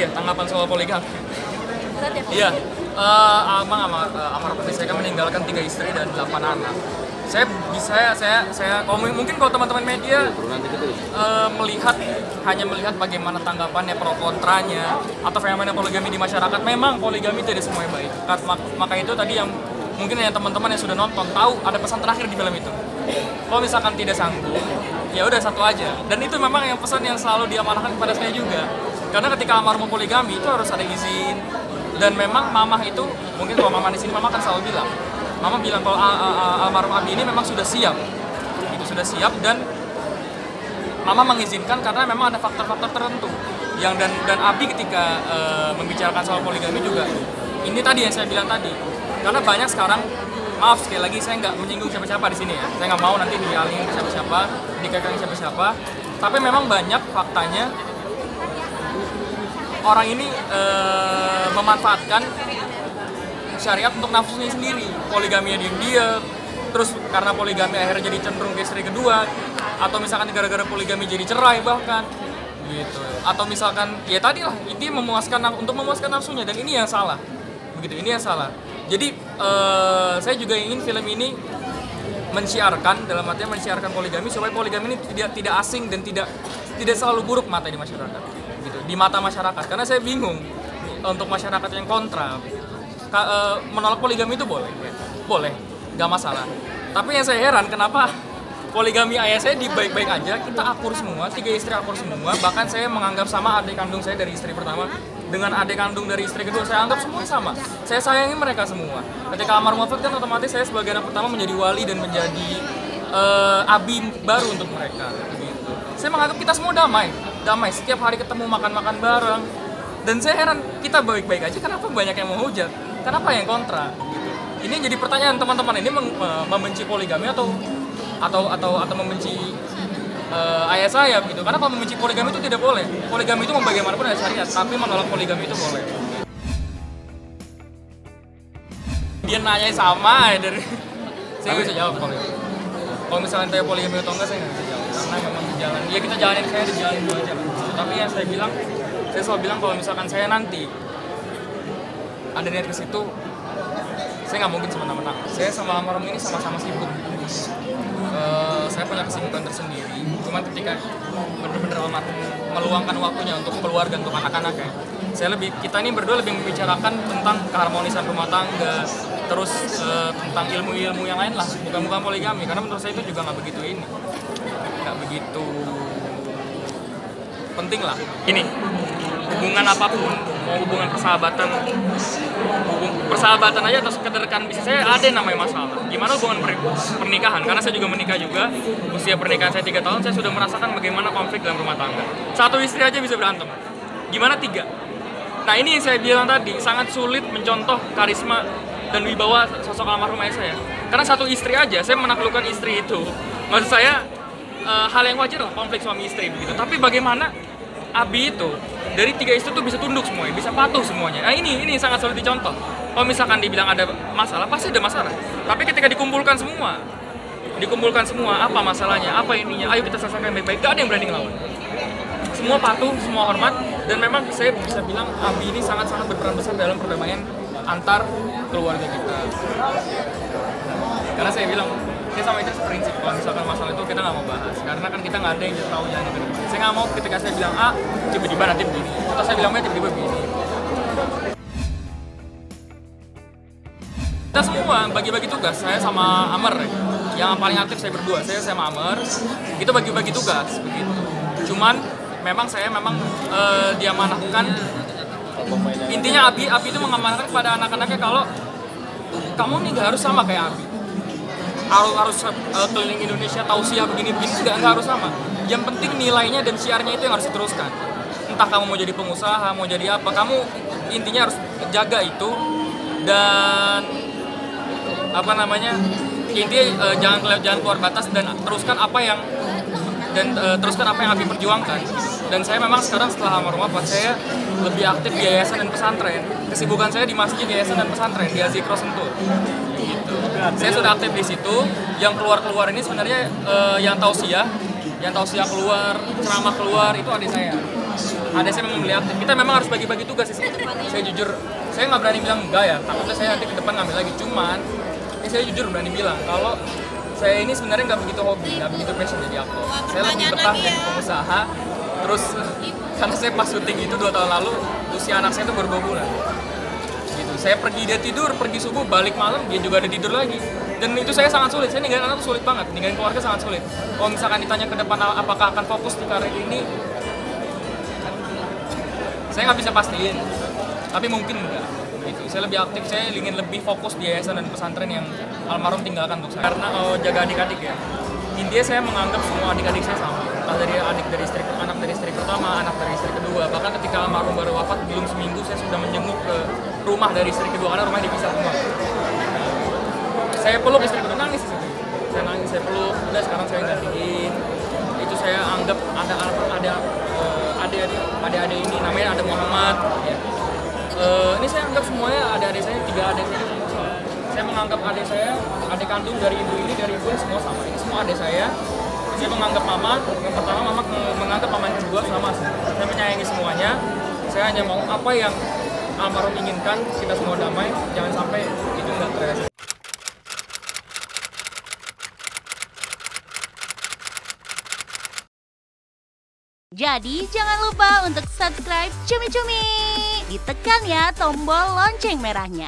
ya tanggapan soal poligami. Iya, Amang sama almarhum saya kan meninggalkan 3 istri dan 8 anak. Mungkin kalau teman-teman media hanya melihat bagaimana tanggapannya pro kontranya atau fenomena poligami di masyarakat, memang poligami tidak semuanya baik. Maka itu tadi yang mungkin yang teman-teman yang sudah nonton tahu ada pesan terakhir di film itu. Kalau misalkan tidak sanggup, ya udah satu aja. Dan itu memang yang pesan yang selalu diamanahkan kepada saya juga. Karena ketika almarhum poligami itu harus ada izin. Dan memang mamah itu, mungkin kalau mama di sini mama kan selalu bilang, mama bilang kalau almarhum Abi ini memang sudah siap, itu sudah siap dan mama mengizinkan karena memang ada faktor-faktor tertentu. Dan Abi ketika membicarakan soal poligami juga, ini tadi yang saya bilang tadi, karena banyak sekarang, maaf sekali lagi saya nggak menyinggung siapa-siapa di sini ya, saya nggak mau nanti dialihkan ke siapa-siapa, dikaitkan siapa-siapa, tapi memang banyak faktanya orang ini memanfaatkan syariat untuk nafsunya sendiri. Poligaminya diam-diam, terus karena poligami akhirnya jadi cenderung ke istri kedua, atau misalkan gara-gara poligami jadi cerai bahkan gitu. Atau misalkan ya tadi lah, ini untuk memuaskan nafsunya, dan ini yang salah. Begitu, ini yang salah. Jadi saya juga ingin film ini mensiarkan, dalam artian mensiarkan poligami supaya poligami ini tidak asing dan tidak selalu buruk mata di masyarakat. Gitu, di mata masyarakat, karena saya bingung untuk masyarakat yang kontra menolak poligami itu boleh, nggak masalah. Tapi yang saya heran kenapa poligami ayah saya baik-baik aja, kita akur semua, 3 istri akur semua, bahkan saya menganggap sama adik kandung saya dari istri pertama dengan adik kandung dari istri kedua, saya anggap semua sama. Saya sayangi mereka semua. Ketika almarhum wafat kan otomatis saya sebagai anak pertama menjadi wali dan menjadi abi baru untuk mereka. Gitu. Saya menganggap kita semua damai, setiap hari ketemu makan-makan bareng. Dan saya heran, kita baik-baik aja, kenapa banyak yang menghujat? Kenapa yang kontra? Gitu. Ini jadi pertanyaan teman-teman, ini membenci poligami atau membenci ayah saya gitu. Karena kalau membenci poligami itu tidak boleh. Poligami itu mau bagaimanapun ada syariat, tapi menolak poligami itu boleh. Dia nanya sama ya dari saya nggak bisa jawab kalau misalnya tanya poligami atau enggak, saya nggak bisa jawab karena memang di jalan. Ya kita jalanin, saya di jalan dulu aja. Tapi yang saya selalu bilang kalau misalkan saya nanti ada niat ke situ, saya nggak mungkin semena-mena. Saya sama almarhum ini sama-sama sibuk. Saya punya kesibukan tersendiri. Cuman ketika benar-benar almarhum meluangkan waktunya untuk keluarga, untuk anak-anaknya, kita ini berdua lebih membicarakan tentang keharmonisan rumah tangga, terus tentang ilmu-ilmu yang lain lah, bukan poligami. Karena menurut saya itu juga nggak begitu penting lah. Ini hubungan apapun, mau hubungan persahabatan aja atau sekedar rekan bisnis, saya ada yang namanya masalah. Gimana hubungan pernikahan? Karena saya juga menikah juga, usia pernikahan saya 3 tahun, saya sudah merasakan bagaimana konflik dalam rumah tangga. 1 istri aja bisa berantem, gimana 3? Nah ini yang saya bilang tadi, sangat sulit mencontoh karisma dan wibawa sosok almarhum ayah saya. Karena 1 istri aja, saya menaklukkan istri itu. Maksud saya, hal yang wajar lah konflik suami istri begitu. Tapi bagaimana Abi itu dari 3 istri tuh bisa tunduk semuanya, bisa patuh semuanya. Nah ini sangat sulit dicontoh. Kalau misalkan dibilang ada masalah, pasti ada masalah. Tapi ketika dikumpulkan semua, apa masalahnya, apa ininya, ayo kita selesaikan baik-baik. Gak ada yang berani ngelawan. Semua patuh, semua hormat, dan memang saya bisa bilang Abi ini sangat-sangat berperan besar dalam perdamaian antar keluarga kita. Karena saya bilang, saya sama itu prinsip, kalau misalkan masalah itu kita nggak mau bahas, karena kan kita nggak ada yang tahu yang itu. Saya nggak mau ketika saya bilang A, tiba-tiba nanti begini, atau saya bilang B, tiba-tiba begini. Kita semua bagi-bagi tugas, saya sama Amer, yang paling aktif saya berdua, saya sama Amer, itu bagi-bagi tugas, begitu. Cuman saya memang diamanahkan, intinya Abi itu mengamanahkan kepada anak-anaknya kalau kamu nih nggak harus sama kayak Abi. Harus keliling Indonesia tausiah begini-begini, nggak harus sama. Yang penting nilainya dan syiarnya itu yang harus diteruskan. Entah kamu mau jadi pengusaha, mau jadi apa, kamu intinya harus jaga itu. Dan intinya jangan keluar batas dan teruskan apa yang Abi perjuangkan. Dan saya memang sekarang setelah almarhum wafat, saya lebih aktif di yayasan dan pesantren. Kesibukan saya di masjid, yayasan dan pesantren di Azikro Sentul. Gitu. Saya sudah aktif di situ. Yang keluar ini sebenarnya yang tausiah keluar, ceramah keluar itu adik saya. Ada saya memang beli aktif. Kita memang harus bagi-bagi tugas sih. Saya jujur, saya nggak berani bilang enggak ya. Takutnya saya nanti ke depan ngambil lagi. Cuman, ini saya jujur berani bilang kalau saya ini sebenarnya nggak begitu hobi, nggak begitu passion jadi aktor. Saya lebih betah jadi pengusaha. Terus karena saya pas syuting itu 2 tahun lalu, usia anak saya itu baru 2 bulan. Gitu. Saya pergi dia tidur, pergi subuh, balik malam dia juga ada tidur lagi. Dan itu saya sangat sulit. Saya ninggalin anak tuh sulit banget, ninggalin keluarga sangat sulit. Kalau misalkan ditanya ke depan apakah akan fokus di karir ini, saya nggak bisa pastiin. Tapi mungkin enggak. Gitu. Saya lebih aktif, saya ingin lebih fokus di yayasan dan pesantren yang almarhum tinggalkan untuk saya. Karena jaga adik-adik ya. Intinya saya menganggap semua adik-adik saya sama. Entah dari anak dari istri pertama, anak dari istri kedua. Bahkan ketika almarhum baru wafat, belum seminggu saya sudah menjenguk ke rumah dari istri kedua karena rumahnya dipisah semua. Saya peluk istri kedua, nangis di situ. Saya nangis, saya peluk. Udah sekarang saya gantiin. Itu saya anggap adik-adik ini namanya ada Muhammad. Ya. Ini saya anggap semuanya adik-adik saya, 3 adik saya semua sama. Saya menganggap adik saya, adik kandung dari ibu ini, dari ibu ini semua sama. Ini semua adik saya. Saya menganggap mama, yang pertama mama menganggap mama yang kedua sama. Saya menyayangi semuanya. Saya hanya mau apa yang almarhum inginkan, kita semua damai. Jangan sampai itu nggak terrealisasi. Jadi jangan lupa untuk subscribe Cumi Cumi. Ditekan ya tombol lonceng merahnya.